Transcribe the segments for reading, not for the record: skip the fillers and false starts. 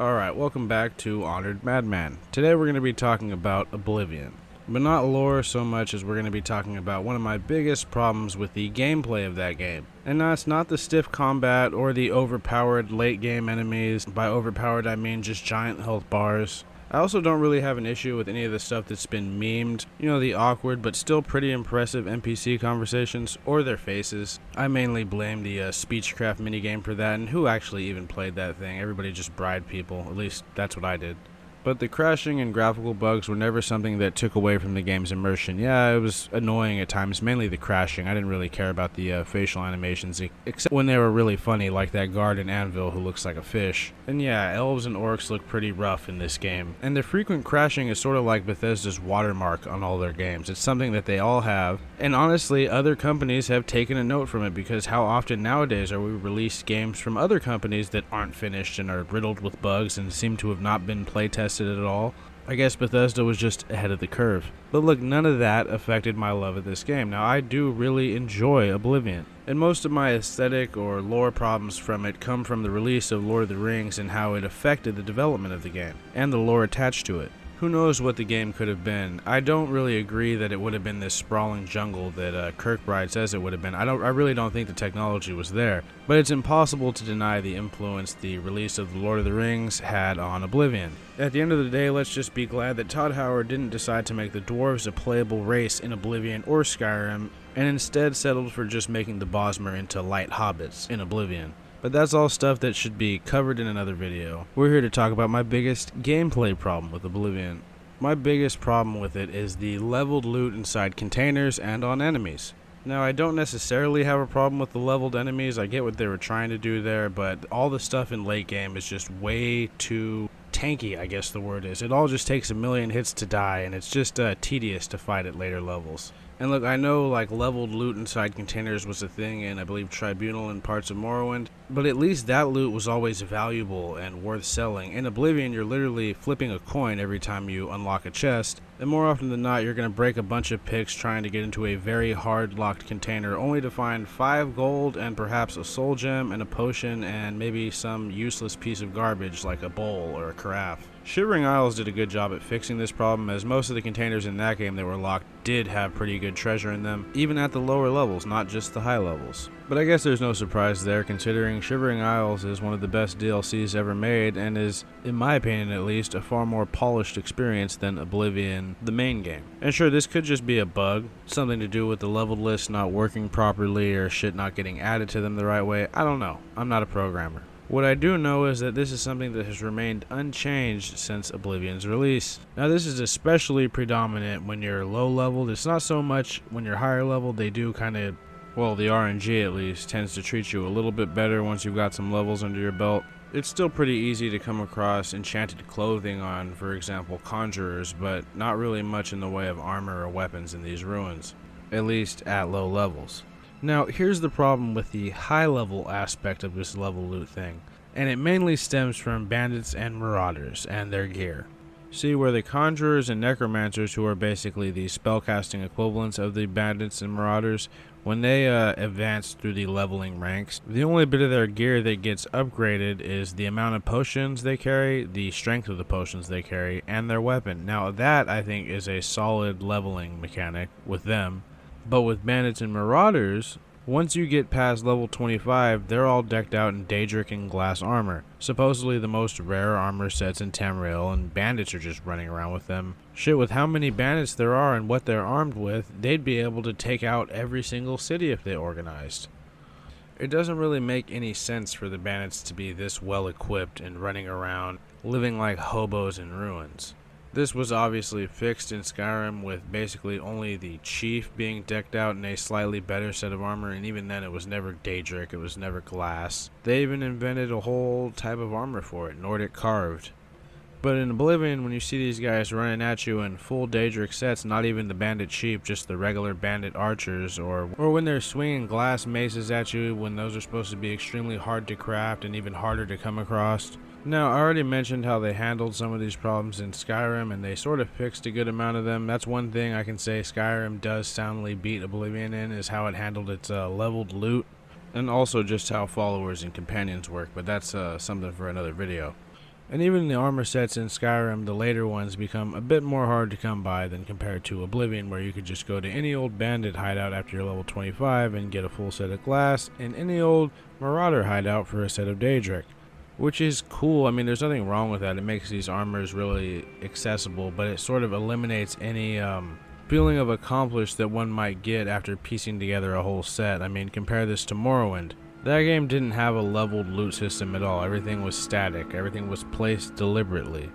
Alright, welcome back to Honored Madman. Today we're going to be talking about Oblivion. But not lore so much as we're going to be talking about one of my biggest problems with the gameplay of that game. And that's not the stiff combat or the overpowered late game enemies. By overpowered I mean just giant health bars. I also don't really have an issue with any of the stuff that's been memed. You know, the awkward but still pretty impressive NPC conversations, or their faces. I mainly blame the Speechcraft minigame for that, and who actually even played that thing? Everybody just bribed people, at least that's what I did. But the crashing and graphical bugs were never something that took away from the game's immersion. Yeah, it was annoying at times, mainly the crashing. I didn't really care about the facial animations, except when they were really funny, like that guard in Anvil who looks like a fish. And yeah, elves and orcs look pretty rough in this game. And the frequent crashing is sort of like Bethesda's watermark on all their games. It's something that they all have, and honestly, other companies have taken a note from it, because how often nowadays are we released games from other companies that aren't finished and are riddled with bugs and seem to have not been playtested at all? I guess Bethesda was just ahead of the curve. But look, none of that affected my love of this game. Now, I do really enjoy Oblivion, and most of my aesthetic or lore problems from it come from the release of Lord of the Rings and how it affected the development of the game, and the lore attached to it. Who knows what the game could have been. I don't really agree that it would have been this sprawling jungle that Kirkbride says it would have been. I really don't think the technology was there, but it's impossible to deny the influence the release of The Lord of the Rings had on Oblivion. At the end of the day, let's just be glad that Todd Howard didn't decide to make the dwarves a playable race in Oblivion or Skyrim, and instead settled for just making the Bosmer into light hobbits in Oblivion. But that's all stuff that should be covered in another video. We're here to talk about my biggest gameplay problem with Oblivion. My biggest problem with it is the leveled loot inside containers and on enemies. Now, I don't necessarily have a problem with the leveled enemies. I get what they were trying to do there, but all the stuff in late game is just way too tanky, I guess the word is. It all just takes a million hits to die, and it's just tedious to fight at later levels. And look, I know like leveled loot inside containers was a thing in, I believe, Tribunal and parts of Morrowind, but at least that loot was always valuable and worth selling. In Oblivion, you're literally flipping a coin every time you unlock a chest, and more often than not, you're going to break a bunch of picks trying to get into a very hard locked container, only to find 5 gold and perhaps a soul gem and a potion and maybe some useless piece of garbage like a bowl or a carafe. Shivering Isles did a good job at fixing this problem, as most of the containers in that game that were locked did have pretty good treasure in them, even at the lower levels, not just the high levels. But I guess there's no surprise there, considering Shivering Isles is one of the best DLCs ever made, and is, in my opinion at least, a far more polished experience than Oblivion, the main game. And sure, this could just be a bug, something to do with the leveled list not working properly or shit not getting added to them the right way. I don't know. I'm not a programmer. What I do know is that this is something that has remained unchanged since Oblivion's release. Now, this is especially predominant when you're low leveled. It's not so much when you're higher leveled. They do kind of, well, the RNG at least tends to treat you a little bit better once you've got some levels under your belt. It's still pretty easy to come across enchanted clothing on, for example, conjurers, but not really much in the way of armor or weapons in these ruins, at least at low levels. Now, here's the problem with the high-level aspect of this level loot thing, and it mainly stems from bandits and marauders and their gear. See, where the conjurers and necromancers, who are basically the spellcasting equivalents of the bandits and marauders, when they advance through the leveling ranks, the only bit of their gear that gets upgraded is the amount of potions they carry, the strength of the potions they carry, and their weapon. Now, that, I think, is a solid leveling mechanic with them. But with bandits and marauders, once you get past level 25, they're all decked out in Daedric and glass armor, supposedly the most rare armor sets in Tamriel, and bandits are just running around with them. Shit, with how many bandits there are and what they're armed with, they'd be able to take out every single city if they organized. It doesn't really make any sense for the bandits to be this well equipped and running around, living like hobos in ruins. This was obviously fixed in Skyrim, with basically only the chief being decked out in a slightly better set of armor, and even then it was never Daedric, it was never glass. They even invented a whole type of armor for it, Nordic carved. But in Oblivion, when you see these guys running at you in full Daedric sets, not even the bandit chief, just the regular bandit archers, or when they're swinging glass maces at you, when those are supposed to be extremely hard to craft and even harder to come across. Now, I already mentioned how they handled some of these problems in Skyrim, and they sort of fixed a good amount of them. That's one thing I can say Skyrim does soundly beat Oblivion in, is how it handled its leveled loot, and also just how followers and companions work, but that's something for another video. And even the armor sets in Skyrim, the later ones, become a bit more hard to come by than compared to Oblivion, where you could just go to any old bandit hideout after you're level 25 and get a full set of glass, and any old marauder hideout for a set of Daedric. Which is cool. I mean, there's nothing wrong with that. It makes these armors really accessible, but it sort of eliminates any feeling of accomplished that one might get after piecing together a whole set. I mean, compare this to Morrowind. That game didn't have a leveled loot system at all. Everything was static. Everything was placed deliberately.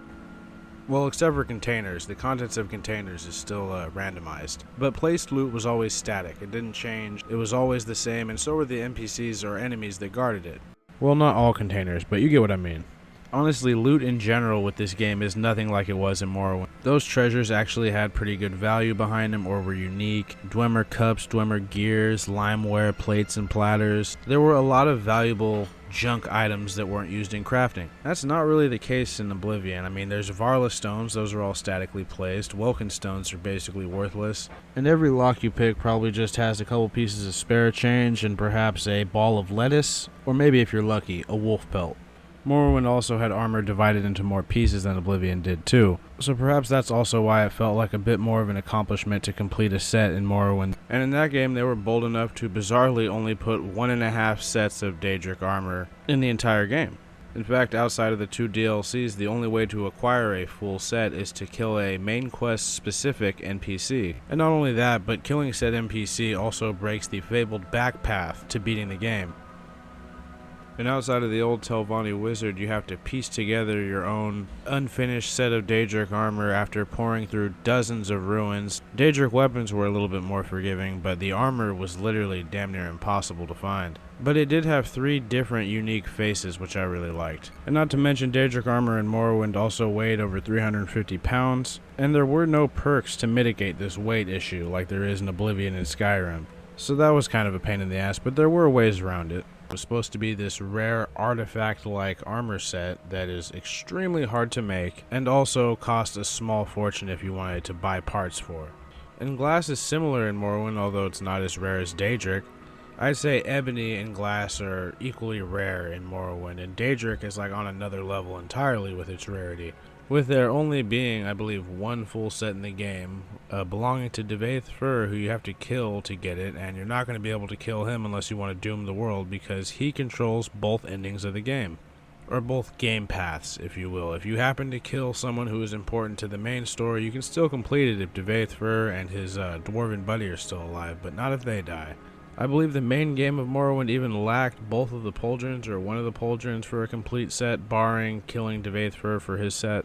Well, except for containers. The contents of containers is still randomized. But placed loot was always static. It didn't change. It was always the same, and so were the NPCs or enemies that guarded it. Well, not all containers, but you get what I mean. Honestly, loot in general with this game is nothing like it was in Morrowind. Those treasures actually had pretty good value behind them or were unique. Dwemer cups, Dwemer gears, limeware, plates and platters. There were a lot of valuable junk items that weren't used in crafting. That's not really the case in Oblivion. I mean, there's Varla stones, those are all statically placed. Welkin stones are basically worthless. And every lock you pick probably just has a couple pieces of spare change and perhaps a ball of lettuce, or maybe if you're lucky, a wolf pelt. Morrowind also had armor divided into more pieces than Oblivion did too, so perhaps that's also why it felt like a bit more of an accomplishment to complete a set in Morrowind. And in that game they were bold enough to bizarrely only put 1.5 sets of Daedric armor in the entire game. In fact, outside of the 2 DLCs, the only way to acquire a full set is to kill a main quest specific NPC. And not only that, but killing said NPC also breaks the fabled back path to beating the game. And outside of the old Telvanni wizard, you have to piece together your own unfinished set of Daedric armor after pouring through dozens of ruins. Daedric weapons were a little bit more forgiving, but the armor was literally damn near impossible to find. But it did have 3 different unique faces, which I really liked. And not to mention, Daedric armor in Morrowind also weighed over 350 pounds, and there were no perks to mitigate this weight issue like there is in Oblivion and Skyrim. So that was kind of a pain in the ass, but there were ways around it. It was supposed to be this rare artifact-like armor set that is extremely hard to make and also cost a small fortune if you wanted to buy parts for. And glass is similar in Morrowind, although it's not as rare as Daedric. I'd say ebony and glass are equally rare in Morrowind, and Daedric is like on another level entirely with its rarity. With there only being, I believe, 1 full set in the game, belonging to Devaith Fur, who you have to kill to get it, and you're not going to be able to kill him unless you want to doom the world, because he controls both endings of the game. Or both game paths, if you will. If you happen to kill someone who is important to the main story, you can still complete it if Devaith Fur and his dwarven buddy are still alive, but not if they die. I believe the main game of Morrowind even lacked both of the pauldrons or one of the pauldrons for a complete set, barring killing Devaith Fur for his set.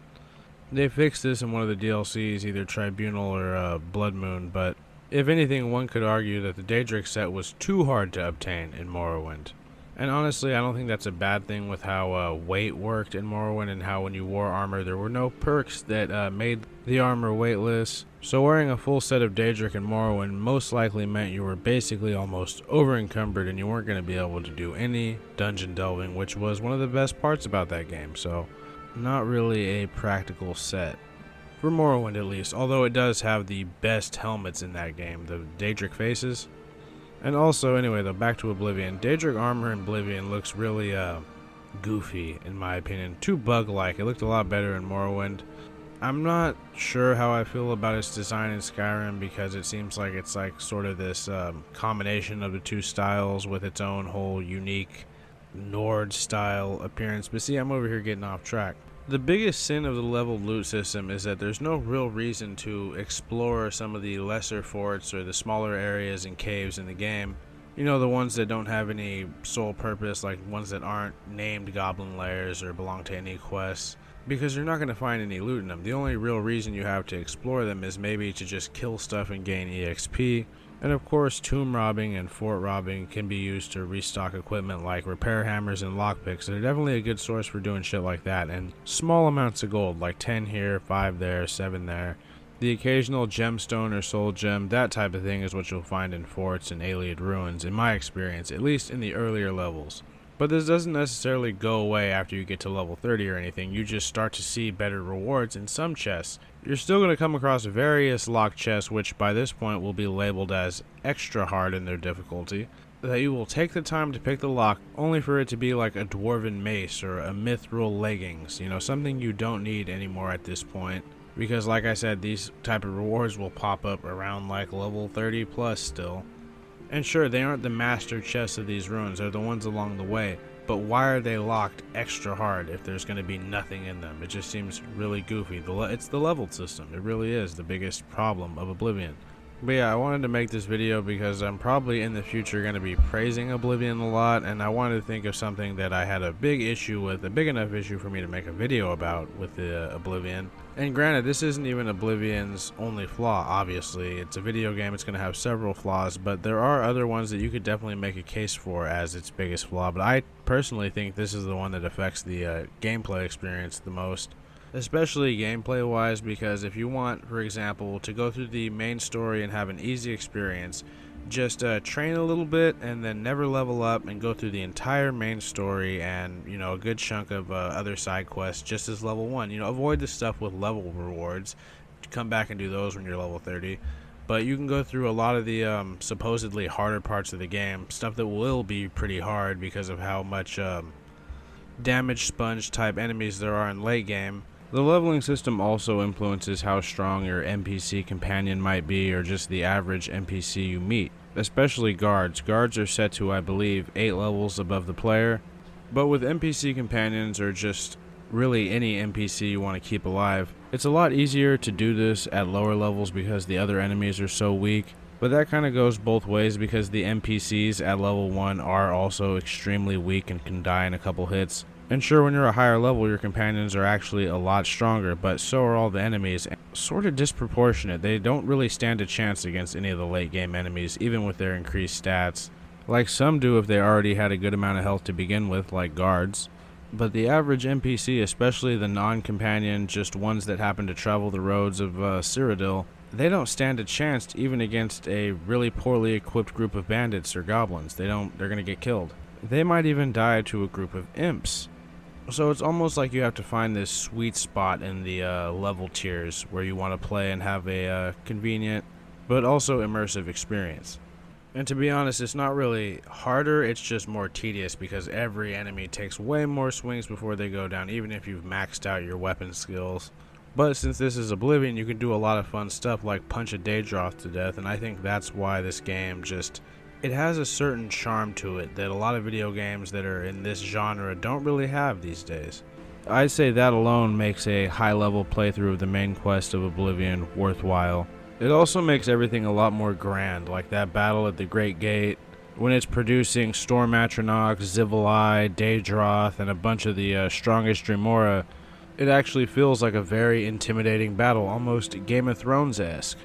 They fixed this in one of the DLCs, either Tribunal or Blood Moon, but if anything, one could argue that the Daedric set was too hard to obtain in Morrowind. And honestly, I don't think that's a bad thing with how weight worked in Morrowind and how when you wore armor there were no perks that made the armor weightless. So wearing a full set of Daedric in Morrowind most likely meant you were basically almost over-encumbered and you weren't going to be able to do any dungeon delving, which was one of the best parts about that game. So not really a practical set. For Morrowind at least, although it does have the best helmets in that game, the Daedric faces. And also, anyway though, back to Oblivion. Daedric armor in Oblivion looks really goofy in my opinion. Too bug-like. It looked a lot better in Morrowind. I'm not sure how I feel about its design in Skyrim because it seems like it's like sort of this combination of the 2 styles with its own whole unique Nord style appearance. But see, I'm over here getting off track. The biggest sin of the leveled loot system is that there's no real reason to explore some of the lesser forts or the smaller areas and caves in the game. You know, the ones that don't have any sole purpose, like ones that aren't named goblin lairs or belong to any quests, because you're not going to find any loot in them. The only real reason you have to explore them is maybe to just kill stuff and gain EXP. And of course, tomb robbing and fort robbing can be used to restock equipment like repair hammers and lockpicks. They're definitely a good source for doing shit like that, and small amounts of gold, like 10 here, 5 there, 7 there. The occasional gemstone or soul gem, that type of thing is what you'll find in forts and Ayleid ruins, in my experience, at least in the earlier levels. But this doesn't necessarily go away after you get to level 30 or anything. You just start to see better rewards in some chests. You're still going to come across various locked chests, which by this point will be labeled as extra hard in their difficulty. that you will take the time to pick the lock only for it to be like a dwarven mace or a mithril leggings, something you don't need anymore at this point. Because like I said, these type of rewards will pop up around like level 30 plus still. And sure, they aren't the master chests of these ruins, they're the ones along the way. But why are they locked extra hard if there's going to be nothing in them? It just seems really goofy. It's the leveled system. It really is the biggest problem of Oblivion. But yeah, I wanted to make this video because I'm probably in the future going to be praising Oblivion a lot, and I wanted to think of something that I had a big issue with, a big enough issue for me to make a video about with the Oblivion. And granted, this isn't even Oblivion's only flaw, obviously. It's a video game, it's going to have several flaws, but there are other ones that you could definitely make a case for as its biggest flaw. But I personally think this is the one that affects the gameplay experience the most. Especially gameplay wise, because if you want, for example, to go through the main story and have an easy experience, just train a little bit and then never level up and go through the entire main story and a good chunk of other side quests just as level 1. Avoid the stuff with level rewards, come back and do those when you're level 30. But you can go through a lot of the supposedly harder parts of the game, stuff that will be pretty hard because of how much damage sponge type enemies there are in late game. The leveling system also influences how strong your NPC companion might be, or just the average NPC you meet, especially guards. Guards are set to, I believe, 8 levels above the player, but with NPC companions, or just really any NPC you want to keep alive, it's a lot easier to do this at lower levels because the other enemies are so weak. But that kind of goes both ways because the NPCs at level 1 are also extremely weak and can die in a couple hits. And sure, when you're a higher level, your companions are actually a lot stronger, but so are all the enemies. Sort of disproportionate. They don't really stand a chance against any of the late game enemies, even with their increased stats. Like some do if they already had a good amount of health to begin with, like guards. But the average NPC, especially the non-companion, just ones that happen to travel the roads of Cyrodiil, they don't stand a chance even against a really poorly equipped group of bandits or goblins. They're gonna get killed. They might even die to a group of imps. So it's almost like you have to find this sweet spot in the level tiers where you want to play and have a convenient but also immersive experience. And to be honest, it's not really harder, it's just more tedious because every enemy takes way more swings before they go down, even if you've maxed out your weapon skills. But since this is Oblivion, you can do a lot of fun stuff like punch a Daedroth to death, and I think that's why this game it has a certain charm to it that a lot of video games that are in this genre don't really have these days. I'd say that alone makes a high-level playthrough of the main quest of Oblivion worthwhile. It also makes everything a lot more grand, like that battle at the Great Gate, when it's producing Storm Atronach, Zivali, Daedroth, and a bunch of the strongest Dremora. It actually feels like a very intimidating battle, almost Game of Thrones-esque.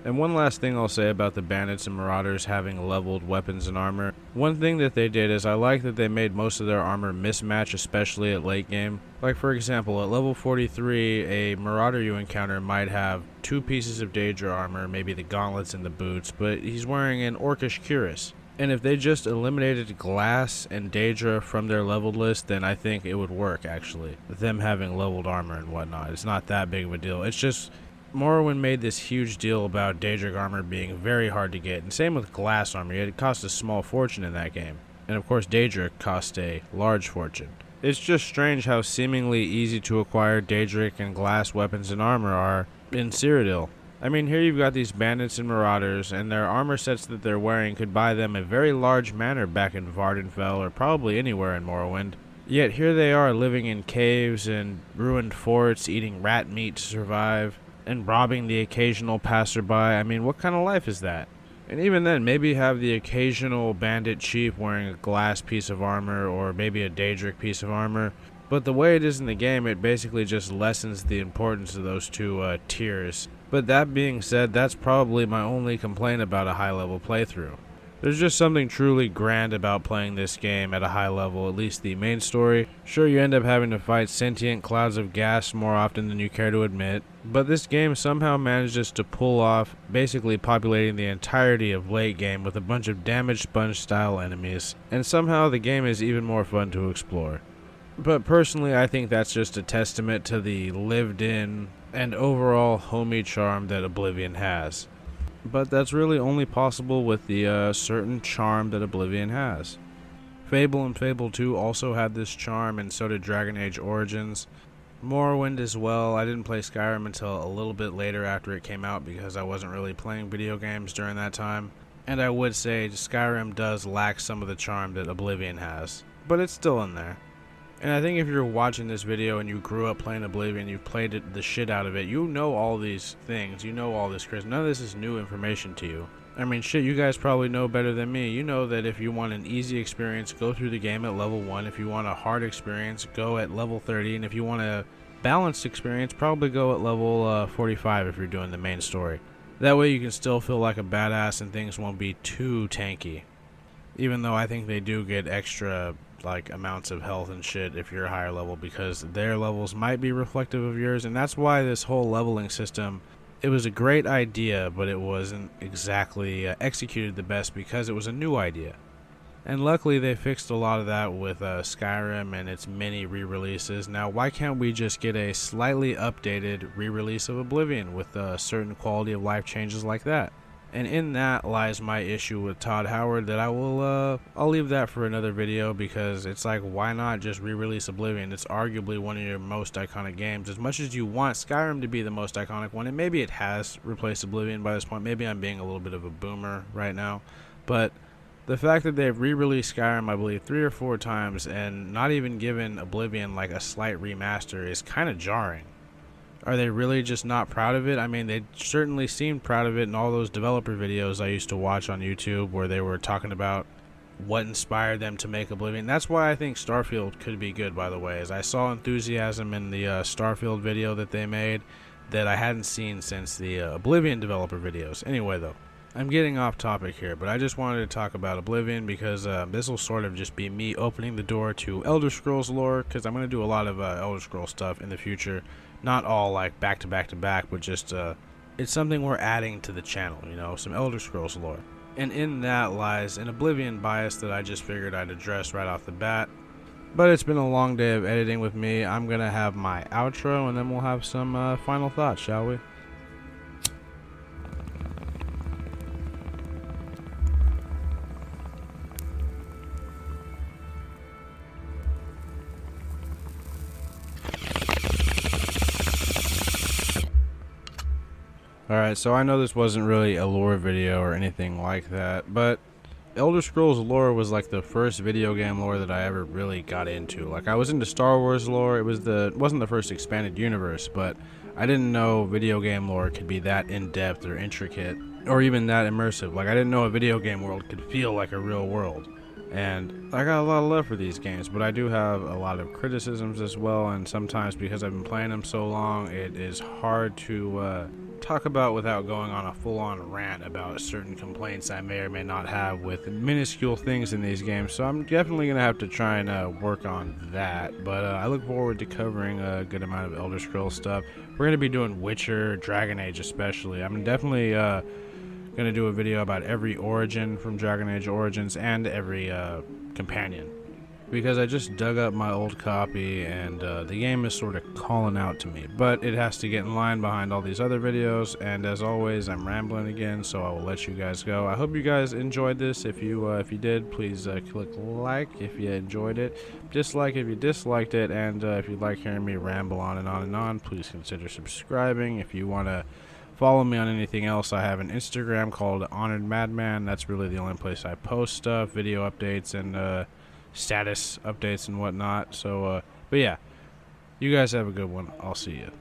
And one last thing I'll say about the bandits and marauders having leveled weapons and armor. One thing that they did is I like that they made most of their armor mismatch, especially at late game. Like for example, at level 43, a marauder you encounter might have 2 pieces of Daedra armor, maybe the gauntlets and the boots, but he's wearing an orcish cuirass. And if they just eliminated Glass and Daedra from their leveled list, then I think it would work actually. Them having leveled armor and whatnot, it's not that big of a deal. It's just Morrowind made this huge deal about Daedric armor being very hard to get, and same with glass armor. It cost a small fortune in that game, and of course Daedric cost a large fortune. It's just strange how seemingly easy to acquire Daedric and glass weapons and armor are in Cyrodiil. I mean, here you've got these bandits and marauders, and their armor sets that they're wearing could buy them a very large manor back in Vardenfell, or probably anywhere in Morrowind. Yet here they are living in caves and ruined forts, eating rat meat to survive, and robbing the occasional passerby. I mean, what kind of life is that? And even then, maybe have the occasional bandit chief wearing a glass piece of armor, or maybe a Daedric piece of armor. But the way it is in the game, it basically just lessens the importance of those two tiers. But that being said, that's probably my only complaint about a high-level playthrough. There's just something truly grand about playing this game at a high level, at least the main story. Sure, you end up having to fight sentient clouds of gas more often than you care to admit, but this game somehow manages to pull off basically populating the entirety of late game with a bunch of damaged sponge style enemies, and somehow the game is even more fun to explore. But personally, I think that's just a testament to the lived in and overall homey charm that Oblivion has. but that's really only possible with the certain charm that Oblivion has. Fable and Fable 2 also had this charm, and so did Dragon Age Origins. Morrowind as well. I didn't play Skyrim until a little bit later after it came out because I wasn't really playing video games during that time. And I would say Skyrim does lack some of the charm that Oblivion has, but it's still in there. And I think if you're watching this video and you grew up playing Oblivion, you've played the shit out of it, you know all these things, you know all this crazy. None of this is new information to you. I mean, shit, you guys probably know better than me. You know that if you want an easy experience, go through the game at level 1. If you want a hard experience, go at level 30. And if you want a balanced experience, probably go at level 45 if you're doing the main story. That way you can still feel like a badass and things won't be too tanky. Even though I think they do get extra amounts of health and shit if you're a higher level, because their levels might be reflective of yours. And that's why this whole leveling system, it was a great idea, but it wasn't exactly executed the best because it was a new idea. And luckily they fixed a lot of that with Skyrim and its many re-releases. Now why can't we just get a slightly updated re-release of Oblivion with certain quality of life changes like that? And in that lies my issue with Todd Howard, that I'll leave that for another video, because it's like, why not just re-release Oblivion? It's arguably one of your most iconic games. As much as you want Skyrim to be the most iconic one, and maybe it has replaced Oblivion by this point, maybe I'm being a little bit of a boomer right now, but the fact that they've re-released Skyrim, I believe, 3 or 4 times and not even given Oblivion a slight remaster is kind of jarring. Are they really just not proud of it? I mean, they certainly seemed proud of it in all those developer videos I used to watch on YouTube where they were talking about what inspired them to make Oblivion. That's why I think Starfield could be good, by the way, as I saw enthusiasm in the Starfield video that they made that I hadn't seen since the Oblivion developer videos. Anyway, though, I'm getting off topic here, but I just wanted to talk about Oblivion because this will sort of just be me opening the door to Elder Scrolls lore, because I'm going to do a lot of Elder Scrolls stuff in the future. Not all back to back to back, but just it's something we're adding to the channel, you know, some Elder Scrolls lore. And in that lies an Oblivion bias that I just figured I'd address right off the bat. But it's been a long day of editing with me. I'm going to have my outro, and then we'll have some final thoughts, shall we? Alright, so I know this wasn't really a lore video or anything like that, but Elder Scrolls lore was the first video game lore that I ever really got into. I was into Star Wars lore. It wasn't the first expanded universe, but I didn't know video game lore could be that in-depth or intricate or even that immersive. I didn't know a video game world could feel like a real world. And I got a lot of love for these games, but I do have a lot of criticisms as well, and sometimes because I've been playing them so long, it is hard to talk about without going on a full-on rant about certain complaints I may or may not have with minuscule things in these games. So I'm definitely going to have to try and work on that, but I look forward to covering a good amount of Elder Scrolls stuff. We're going to be doing Witcher, Dragon Age especially. I'm definitely going to do a video about every origin from Dragon Age Origins and every companion, because I just dug up my old copy and the game is sort of calling out to me, but it has to get in line behind all these other videos. And as always, I'm rambling again, so I will let you guys go. I hope you guys enjoyed this. If you did, please click like if you enjoyed it, dislike if you disliked it, and if you'd like hearing me ramble on and on and on, please consider subscribing. If you want to follow me on anything else, I have an Instagram called Honored Madman. That's really the only place I post stuff, video updates, and status updates and whatnot. So, but yeah, you guys have a good one. I'll see you.